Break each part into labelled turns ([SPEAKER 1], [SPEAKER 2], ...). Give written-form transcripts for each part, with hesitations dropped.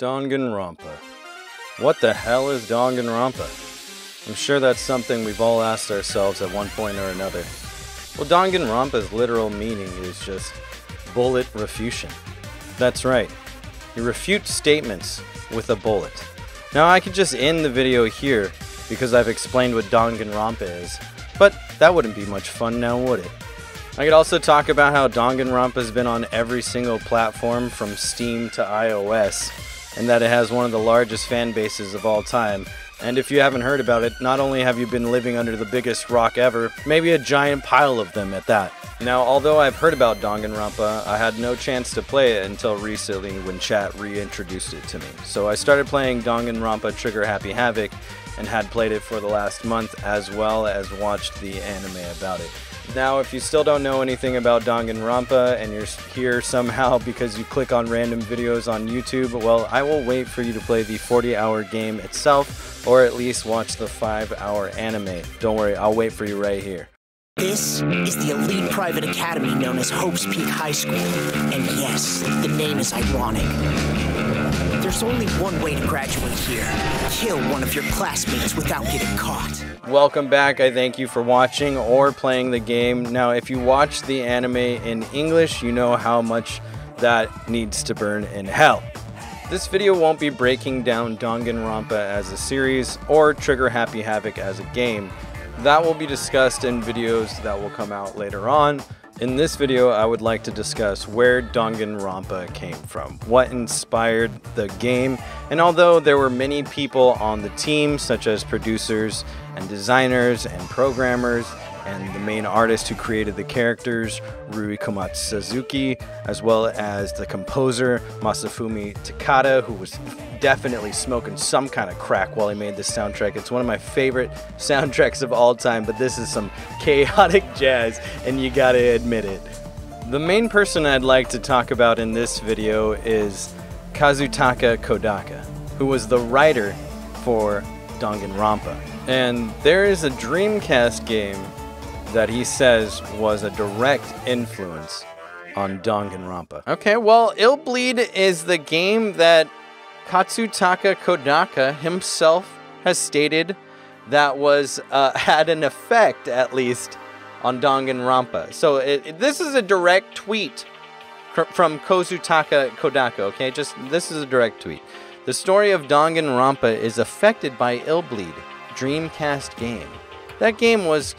[SPEAKER 1] Danganronpa. What the hell is Danganronpa? I'm sure that's something we've all asked ourselves at one point or another. Well, Danganronpa's literal meaning is just bullet refutation. That's right. You refute statements with a bullet. Now, I could just end the video here because I've explained what Danganronpa is, but that wouldn't be much fun now, would it? I could also talk about how Danganronpa's been on every single platform from Steam to iOS, and that it has one of the largest fan bases of all time. And if you haven't heard about it, not only have you been living under the biggest rock ever, maybe a giant pile of them at that. Now, although I've heard about Danganronpa, I had no chance to play it until recently when chat reintroduced it to me. So I started playing Danganronpa Trigger Happy Havoc and had played it for the last month, as well as watched the anime about it. Now, if you still don't know anything about Danganronpa and you're here somehow because you click on random videos on YouTube, well, I will wait for you to play the 40-hour game itself, or at least watch the 5-hour anime. Don't worry, I'll wait for you right here.
[SPEAKER 2] This is the elite private academy known as Hope's Peak High School. And yes, the name is ironic. There's only one way to graduate here. Kill one of your classmates without getting caught.
[SPEAKER 1] Welcome back. I thank you for watching or playing the game. Now, if you watch the anime in English, you know how much that needs to burn in hell. This video won't be breaking down Danganronpa as a series or Trigger Happy Havoc as a game. That will be discussed in videos that will come out later on. In this video, I would like to discuss where Danganronpa came from, what inspired the game, and although there were many people on the team, such as producers and designers and programmers, and the main artist who created the characters, Rui Komatsuzuki, as well as the composer, Masafumi Takada, who was definitely smoking some kind of crack while he made this soundtrack. It's one of my favorite soundtracks of all time, but this is some chaotic jazz, and you gotta admit it. The main person I'd like to talk about in this video is Kazutaka Kodaka, who was the writer for Danganronpa. And there is a Dreamcast game that he says was a direct influence on Danganronpa. Okay, well, Illbleed is the game that Kazutaka Kodaka himself has stated that was had an effect, at least, on Danganronpa. So this is a direct tweet from Kazutaka Kodaka, okay? This is a direct tweet. The story of Danganronpa is affected by Illbleed, Dreamcast game. That game was...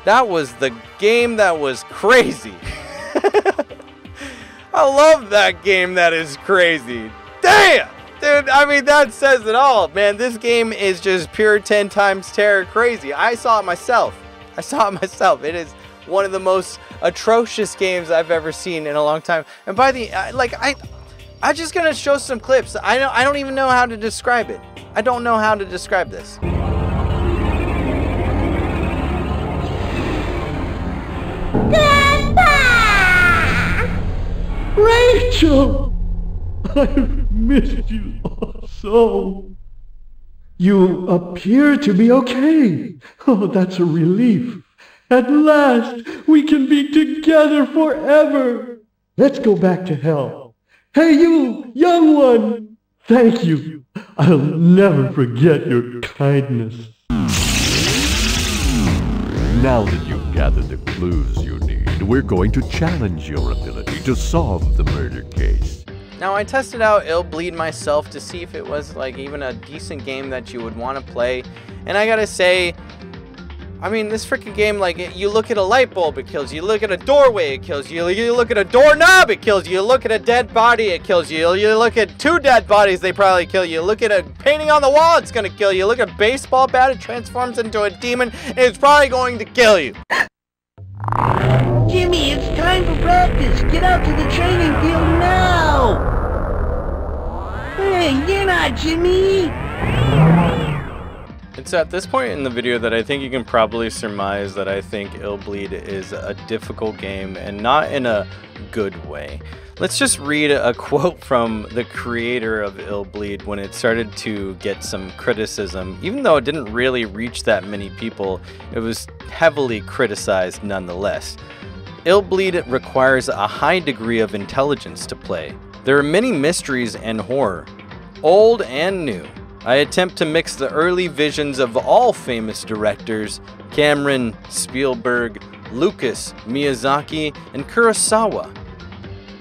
[SPEAKER 1] that was the game that was crazy. I love that game that is crazy. Damn! Dude, I mean, that says it all, man. This game is just pure 10 times terror crazy. I saw it myself. It is one of the most atrocious games I've ever seen in a long time. And by the, I'm just gonna show some clips. I don't even know how to describe it. I don't know how to describe this.
[SPEAKER 3] Rachel! I've missed you so. You appear to be okay. Oh, that's a relief. At last, we can be together forever. Let's go back to hell. Hey, you, young one! Thank you. I'll never forget your kindness.
[SPEAKER 4] Now that you've gathered the clues you need, we're going to challenge your ability to solve the murder case.
[SPEAKER 1] Now, I tested out Illbleed myself to see if it was like even a decent game that you would want to play, and I gotta say, I mean, this freaking game, like, you look at a light bulb, it kills you. You look at a doorway, it kills you. You look at a doorknob, it kills you. You look at a dead body, it kills you. You look at 2 dead bodies, they probably kill you. Look at a painting on the wall, it's gonna kill you. Look at a baseball bat, it transforms into a demon, and it's probably going to kill you.
[SPEAKER 5] Jimmy, it's time for practice. Get out to the training field now. Hey, you're not Jimmy.
[SPEAKER 1] It's at this point in the video that I think you can probably surmise that I think Illbleed is a difficult game, and not in a good way. Let's just read a quote from the creator of Illbleed when it started to get some criticism. Even though it didn't really reach that many people, it was heavily criticized nonetheless. Illbleed requires a high degree of intelligence to play. There are many mysteries and horror, old and new. I attempt to mix the early visions of all famous directors, Cameron, Spielberg, Lucas, Miyazaki, and Kurosawa.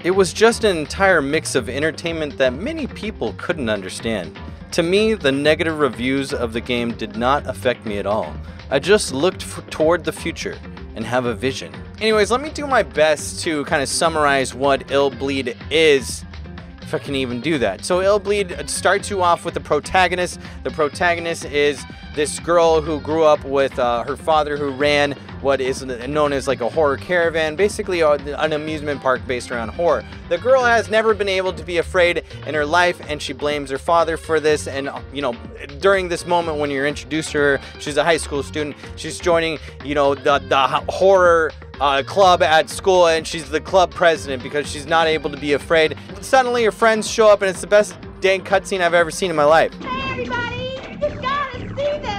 [SPEAKER 1] It was just an entire mix of entertainment that many people couldn't understand. To me, the negative reviews of the game did not affect me at all. I just looked toward the future and have a vision. Anyways, let me do my best to kind of summarize what Illbleed is, if I can even do that. So Illbleed starts you off with the protagonist. The protagonist is this girl who grew up with her father, who ran what is known as like a horror caravan, basically an amusement park based around horror. The girl has never been able to be afraid in her life, and she blames her father for this. And you know, during this moment when you're introduced to her, she's a high school student. She's joining, you know, the horror club at school, and she's the club president because she's not able to be afraid. Suddenly her friends show up, and it's the best dang cutscene I've ever seen in my life.
[SPEAKER 6] Hey everybody, you gotta see this!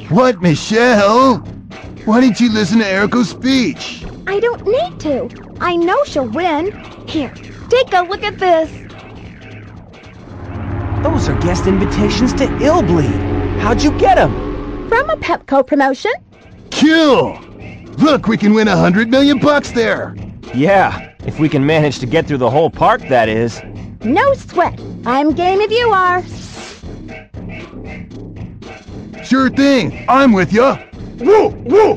[SPEAKER 7] What, Michelle? Why didn't you listen to Eriko's speech?
[SPEAKER 6] I don't need to. I know she'll win. Here, take a look at this.
[SPEAKER 8] Those are guest invitations to Illbleed. How'd you get them?
[SPEAKER 6] From a Pepco promotion.
[SPEAKER 7] Kill! Look, we can win $100 million there.
[SPEAKER 8] Yeah, if we can manage to get through the whole park, that is.
[SPEAKER 6] No sweat. I'm game if you are.
[SPEAKER 7] Sure thing. I'm with ya. Whoa, whoa.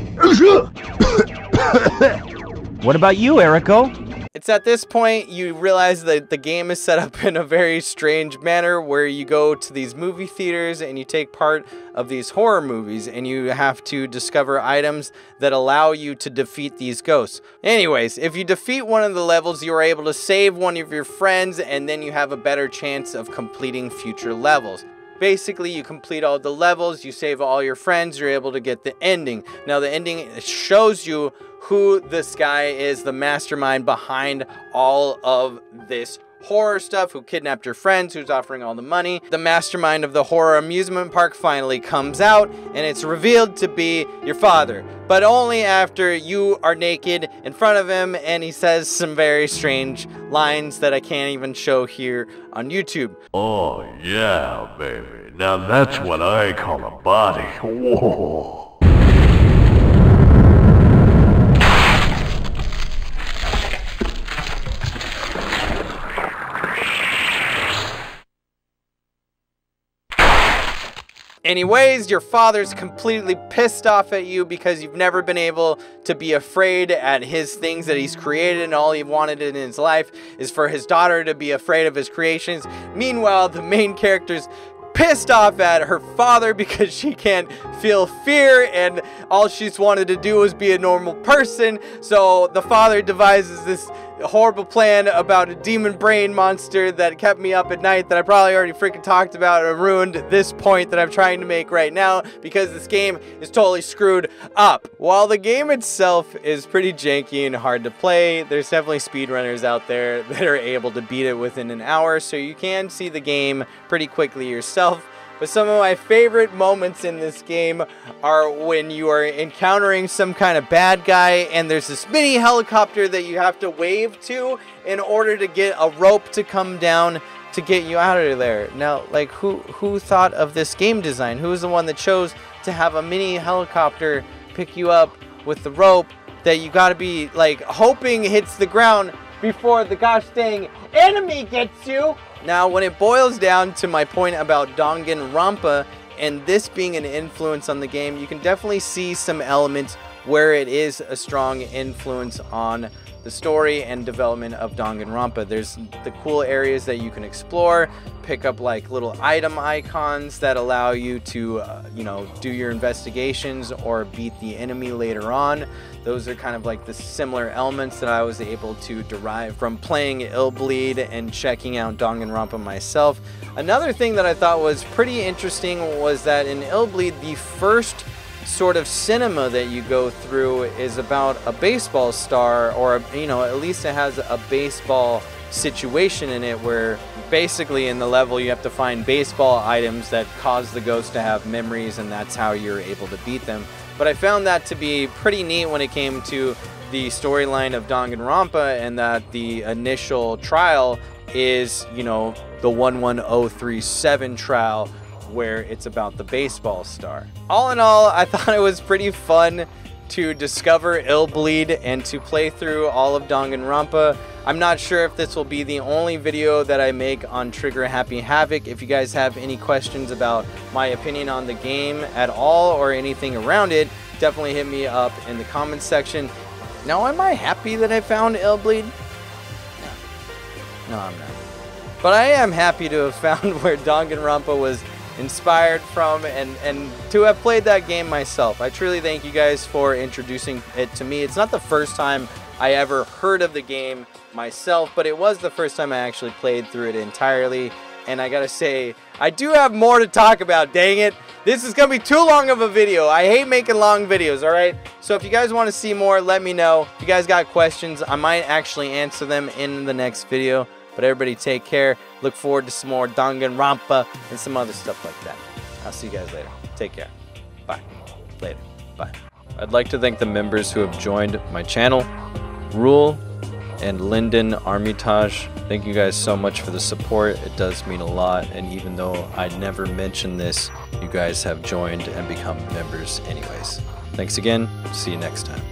[SPEAKER 8] What about you, Eriko?
[SPEAKER 1] It's at this point you realize that the game is set up in a very strange manner where you go to these movie theaters and you take part of these horror movies and you have to discover items that allow you to defeat these ghosts. Anyways, if you defeat one of the levels, you are able to save one of your friends, and then you have a better chance of completing future levels. Basically, you complete all the levels, you save all your friends, you're able to get the ending. Now, the ending shows you who this guy is, the mastermind behind all of this horror stuff, who kidnapped your friends, who's offering all the money. The mastermind of the horror amusement park finally comes out, and it's revealed to be your father, but only after you are naked in front of him and he says some very strange lines that I can't even show here on YouTube.
[SPEAKER 4] Oh, yeah, baby. Now that's what I call a body. Whoa.
[SPEAKER 1] Anyways, your father's completely pissed off at you because you've never been able to be afraid at his things that he's created, and all he wanted in his life is for his daughter to be afraid of his creations. Meanwhile, the main character's pissed off at her father because she can't feel fear, and all she's wanted to do is be a normal person. So the father devises this horrible plan about a demon brain monster that kept me up at night, that I probably already freaking talked about and ruined this point that I'm trying to make right now because this game is totally screwed up. While the game itself is pretty janky and hard to play, there's definitely speedrunners out there that are able to beat it within an hour, so you can see the game pretty quickly yourself. But some of my favorite moments in this game are when you are encountering some kind of bad guy and there's this mini helicopter that you have to wave to in order to get a rope to come down to get you out of there. Now, like, who thought of this game design? Who was the one that chose to have a mini helicopter pick you up with the rope that you gotta be, like, hoping hits the ground before the gosh dang enemy gets you? Now, when it boils down to my point about Danganronpa and this being an influence on the game, you can definitely see some elements where it is a strong influence on the story and development of Danganronpa. There's the cool areas that you can explore, pick up like little item icons that allow you to, you know, do your investigations or beat the enemy later on. Those are kind of like the similar elements that I was able to derive from playing Illbleed and checking out Danganronpa myself. Another thing that I thought was pretty interesting was that in Illbleed, the first sort of cinema that you go through is about a baseball star, or you know, at least it has a baseball situation in it where basically in the level you have to find baseball items that cause the ghost to have memories, and that's how you're able to beat them. But I found that to be pretty neat when it came to the storyline of Danganronpa, and that the initial trial is, you know, the 11037 trial, where it's about the baseball star. All in all, I thought it was pretty fun to discover Illbleed and to play through all of Danganronpa. I'm not sure if this will be the only video that I make on Trigger Happy Havoc. If you guys have any questions about my opinion on the game at all or anything around it, definitely hit me up in the comments section. Now, am I happy that I found Illbleed? No, I'm not. But I am happy to have found where Danganronpa was inspired from, and to have played that game myself. I truly thank you guys for introducing it to me. It's not the first time I ever heard of the game myself, but it was the first time I actually played through it entirely. And I gotta say, I do have more to talk about, dang it. This is gonna be too long of a video. I hate making long videos, alright? So if you guys want to see more, let me know. If you guys got questions, I might actually answer them in the next video. But everybody take care. Look forward to some more Danganronpa and some other stuff like that. I'll see you guys later. Take care. Bye. Later. Bye. I'd like to thank the members who have joined my channel. Rule and Lyndan Armytage. Thank you guys so much for the support. It does mean a lot. And even though I never mentioned this, you guys have joined and become members anyways. Thanks again. See you next time.